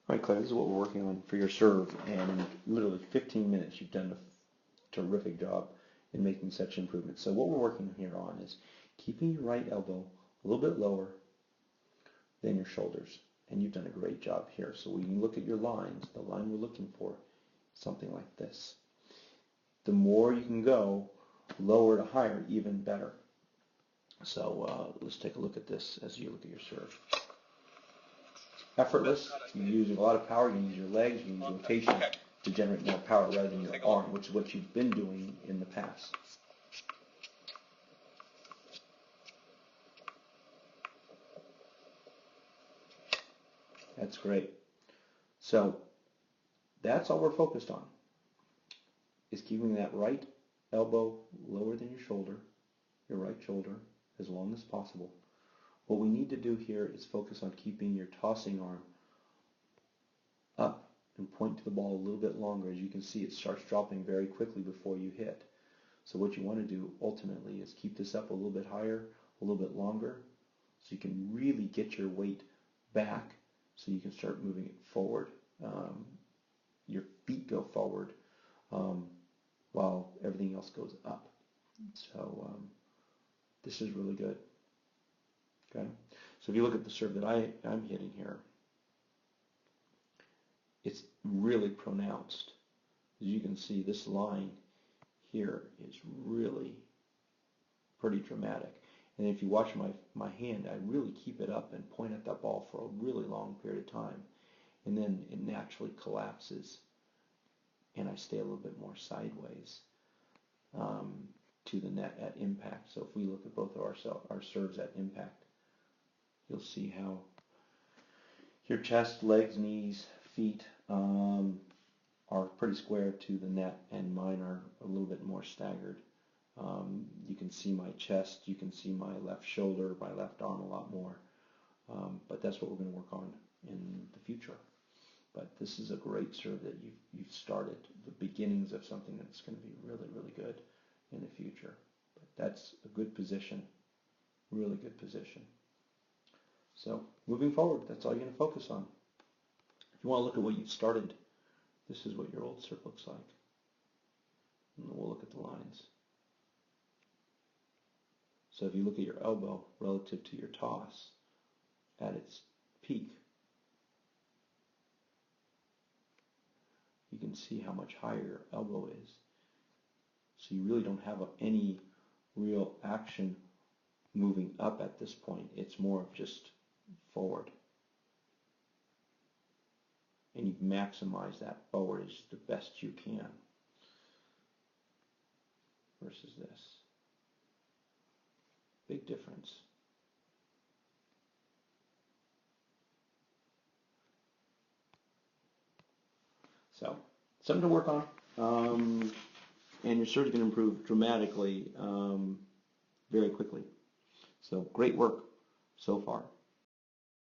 All right, Claire, this is what we're working on for your serve, and in literally 15 minutes you've done a terrific job in making such improvements. So what we're working here on is keeping your right elbow a little bit lower than your shoulders, and you've done a great job here. So when you look at your lines, the line we're looking for is something like this. The more you can go lower to higher, even better. So let's take a look at this as you look at your serve. Effortless. You're using a lot of power. You use your legs. You use rotation to generate more power rather than your arm, which is what you've been doing in the past. That's great. So that's all we're focused on, is keeping that right elbow lower than your right shoulder, as long as possible. What we need to do here is focus on keeping your tossing arm up and point to the ball a little bit longer. As you can see, it starts dropping very quickly before you hit. So what you want to do ultimately is keep this up a little bit higher, a little bit longer, so you can really get your weight back so you can start moving it forward. Your feet go forward while everything else goes up. So this is really good. Okay, so if you look at the serve that I'm hitting here, it's really pronounced. As you can see, this line here is really pretty dramatic. And if you watch my hand, I really keep it up and point at that ball for a really long period of time. And then it naturally collapses, and I stay a little bit more sideways to the net at impact. So if we look at both of our serves at impact, you'll see how your chest, legs, knees, feet are pretty square to the net, and mine are a little bit more staggered. You can see my chest, you can see my left shoulder, my left arm a lot more. But that's what we're going to work on in the future. But this is a great serve that you've started, the beginnings of something that's going to be really, really good in the future. But that's a good position, really good position. So moving forward, that's all you're going to focus on. If you want to look at what you've started, this is what your old serve looks like. And we'll look at the lines. So if you look at your elbow relative to your toss at its peak, you can see how much higher your elbow is. So you really don't have any real action moving up at this point. It's more of just forward. And you maximize that forward as the best you can versus this. Big difference. So, something to work on. And your serve is going to improve dramatically very quickly. So, great work so far.